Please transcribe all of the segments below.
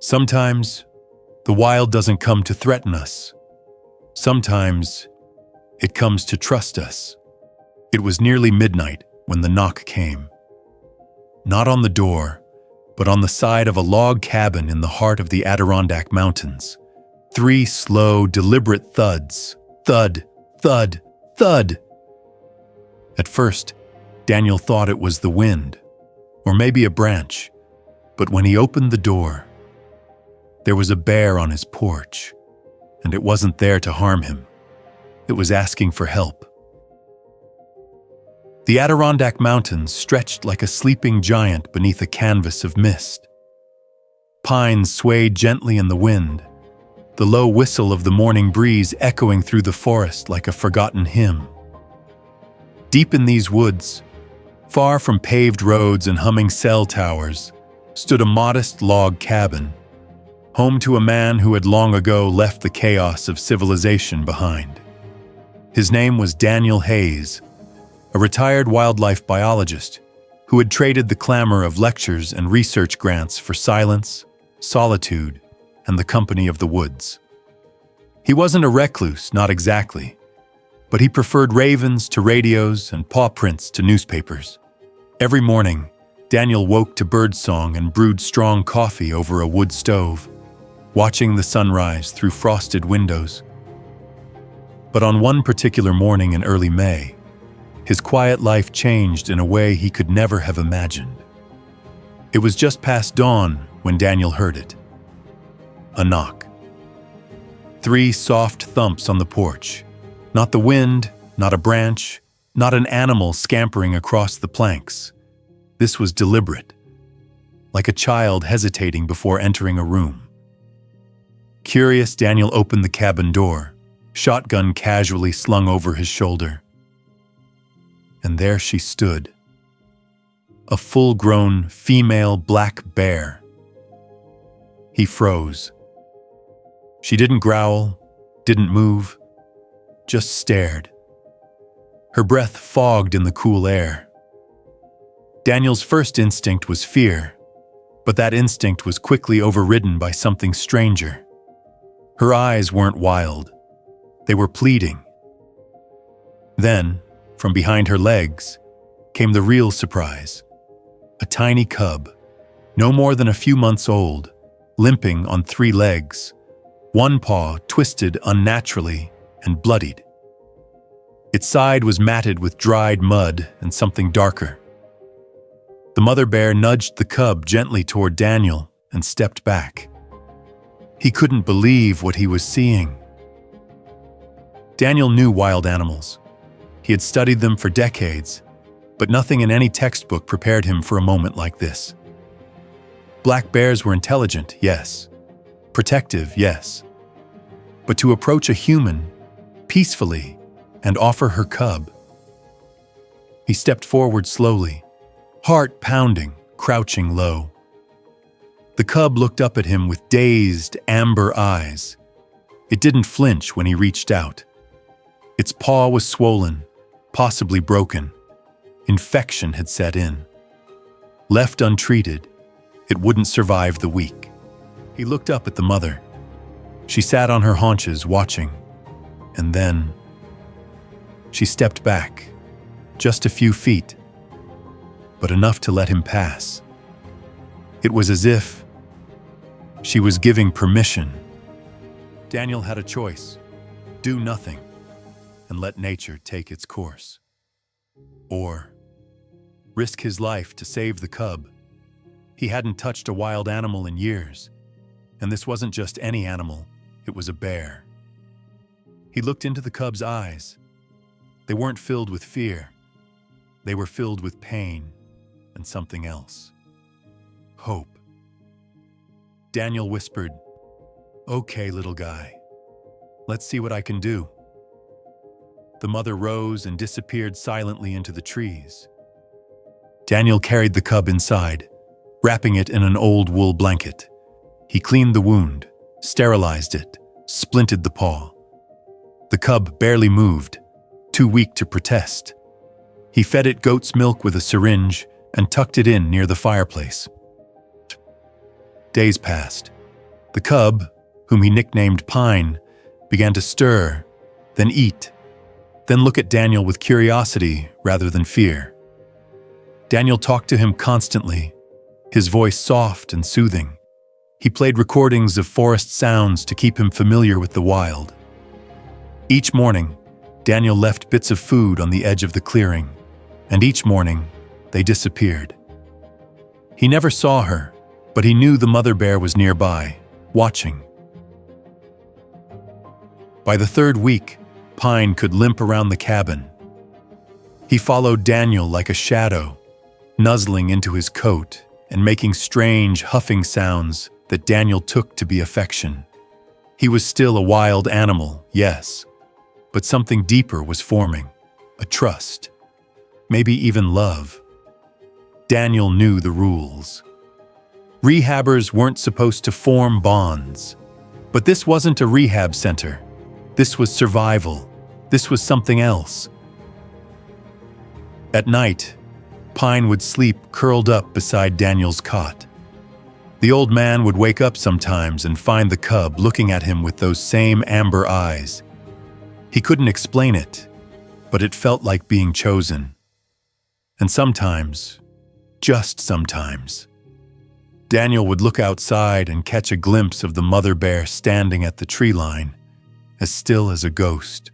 Sometimes, the wild doesn't come to threaten us. Sometimes, it comes to trust us. It was nearly midnight when the knock came. Not on the door, but on the side of a log cabin in the heart of the Adirondack Mountains. 3 slow, deliberate thuds. Thud, thud, thud. At first, Daniel thought it was the wind, or maybe a branch, but when he opened the door, there was a bear on his porch, and it wasn't there to harm him. It was asking for help. The Adirondack Mountains stretched like a sleeping giant beneath a canvas of mist. Pines swayed gently in the wind, the low whistle of the morning breeze echoing through the forest like a forgotten hymn. Deep in these woods, far from paved roads and humming cell towers, stood a modest log cabin, home to a man who had long ago left the chaos of civilization behind. His name was Daniel Hayes, a retired wildlife biologist who had traded the clamor of lectures and research grants for silence, solitude, and the company of the woods. He wasn't a recluse, not exactly, but he preferred ravens to radios and paw prints to newspapers. Every morning, Daniel woke to birdsong and brewed strong coffee over a wood stove, watching the sunrise through frosted windows. But on one particular morning in early May, his quiet life changed in a way he could never have imagined. It was just past dawn when Daniel heard it. A knock. 3 soft thumps on the porch. Not the wind, not a branch, not an animal scampering across the planks. This was deliberate, like a child hesitating before entering a room. Curious, Daniel opened the cabin door, shotgun casually slung over his shoulder. And there she stood, a full-grown female black bear. He froze. She didn't growl, didn't move, just stared. Her breath fogged in the cool air. Daniel's first instinct was fear, but that instinct was quickly overridden by something stranger. Her eyes weren't wild. They were pleading. Then, from behind her legs, came the real surprise. A tiny cub, no more than a few months old, limping on 3 legs, one paw twisted unnaturally and bloodied. Its side was matted with dried mud and something darker. The mother bear nudged the cub gently toward Daniel and stepped back. He couldn't believe what he was seeing. Daniel knew wild animals. He had studied them for decades, but nothing in any textbook prepared him for a moment like this. Black bears were intelligent, yes. Protective, yes. But to approach a human, peacefully, and offer her cub. He stepped forward slowly, heart pounding, crouching low. The cub looked up at him with dazed, amber eyes. It didn't flinch when he reached out. Its paw was swollen, possibly broken. Infection had set in. Left untreated, it wouldn't survive the week. He looked up at the mother. She sat on her haunches, watching. And then, she stepped back, just a few feet, but enough to let him pass. It was as if she was giving permission. Daniel had a choice: do nothing and let nature take its course. Or risk his life to save the cub. He hadn't touched a wild animal in years, and this wasn't just any animal, it was a bear. He looked into the cub's eyes. They weren't filled with fear. They were filled with pain and something else. Hope. Daniel whispered, "Okay, little guy, let's see what I can do." The mother rose and disappeared silently into the trees. Daniel carried the cub inside, wrapping it in an old wool blanket. He cleaned the wound, sterilized it, splinted the paw. The cub barely moved, too weak to protest. He fed it goat's milk with a syringe and tucked it in near the fireplace. Days passed, The cub, whom he nicknamed Pine, began to stir, then eat, then look at Daniel with curiosity rather than fear. Daniel talked to him constantly, his voice soft and soothing. He played recordings of forest sounds to keep him familiar with the wild. Each morning, Daniel left bits of food on the edge of the clearing, and each morning, they disappeared. He never saw her, but he knew the mother bear was nearby, watching. By the third week, Pine could limp around the cabin. He followed Daniel like a shadow, nuzzling into his coat and making strange, huffing sounds that Daniel took to be affection. He was still a wild animal, yes, but something deeper was forming, a trust, maybe even love. Daniel knew the rules. Rehabbers weren't supposed to form bonds, but this wasn't a rehab center. This was survival. This was something else. At night, Pine would sleep curled up beside Daniel's cot. The old man would wake up sometimes and find the cub looking at him with those same amber eyes. He couldn't explain it, but it felt like being chosen. And sometimes, just sometimes, Daniel would look outside and catch a glimpse of the mother bear standing at the tree line, as still as a ghost.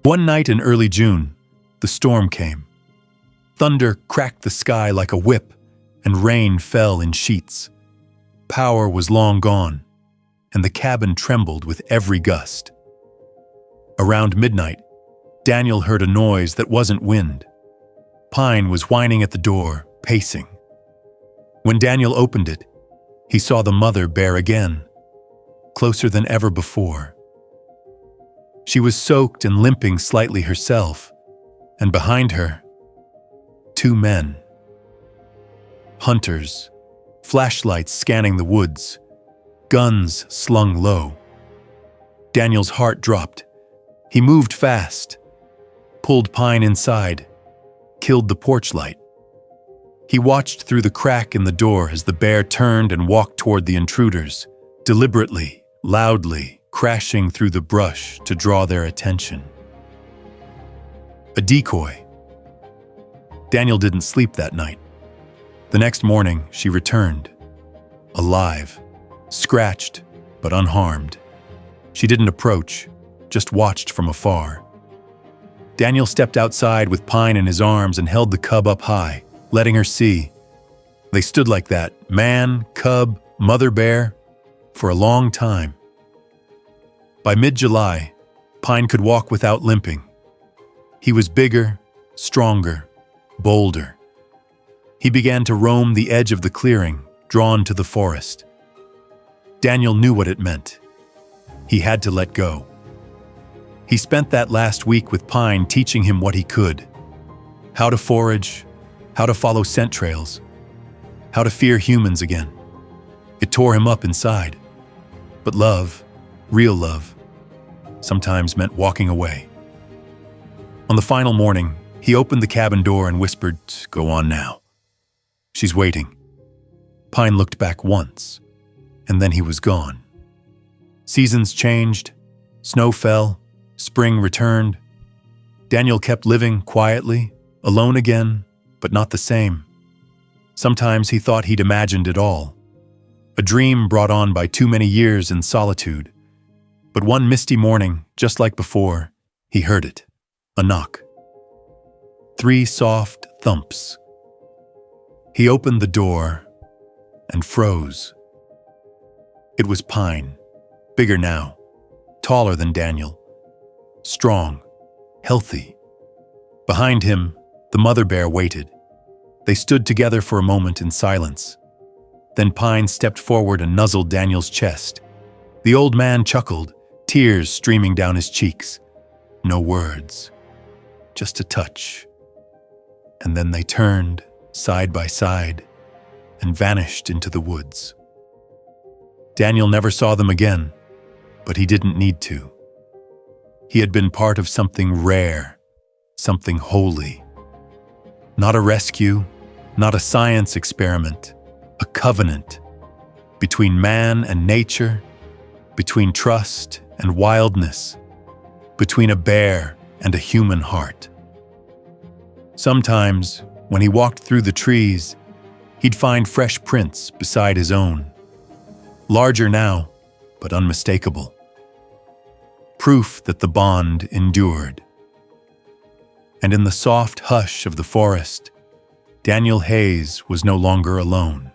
One night in early June, the storm came. Thunder cracked the sky like a whip, and rain fell in sheets. Power was long gone, and the cabin trembled with every gust. Around midnight, Daniel heard a noise that wasn't wind. Pine was whining at the door, pacing. When Daniel opened it, he saw the mother bear again, closer than ever before. She was soaked and limping slightly herself, and behind her, two men. Hunters, flashlights scanning the woods, guns slung low. Daniel's heart dropped. He moved fast, pulled Pine inside, killed the porch light. He watched through the crack in the door as the bear turned and walked toward the intruders, deliberately, loudly, crashing through the brush to draw their attention. A decoy. Daniel didn't sleep that night. The next morning, she returned, alive, scratched, but unharmed. She didn't approach, just watched from afar. Daniel stepped outside with Pine in his arms and held the cub up high, letting her see. They stood like that, man, cub, mother bear, for a long time. By mid-July, Pine could walk without limping. He was bigger, stronger, bolder. He began to roam the edge of the clearing, drawn to the forest. Daniel knew what it meant. He had to let go. He spent that last week with Pine teaching him what he could. How to forage, how to follow scent trails, how to fear humans again. It tore him up inside. But love, real love, sometimes meant walking away. On the final morning, he opened the cabin door and whispered, "Go on now. She's waiting." Pine looked back once, and then he was gone. Seasons changed, snow fell, spring returned. Daniel kept living quietly, alone again, but not the same. Sometimes he thought he'd imagined it all. A dream brought on by too many years in solitude. But one misty morning, just like before, he heard it. A knock. 3 soft thumps. He opened the door and froze. It was Pine, bigger now, taller than Daniel, strong, healthy. Behind him, the mother bear waited. They stood together for a moment in silence. Then Pine stepped forward and nuzzled Daniel's chest. The old man chuckled, tears streaming down his cheeks. No words, just a touch. And then they turned, side by side, and vanished into the woods. Daniel never saw them again, but he didn't need to. He had been part of something rare, something holy. Not a rescue, not a science experiment, a covenant. between man and nature, between trust and wildness, between a bear and a human heart. Sometimes, when he walked through the trees, he'd find fresh prints beside his own, larger now, but unmistakable. Proof that the bond endured. And in the soft hush of the forest, Daniel Hayes was no longer alone.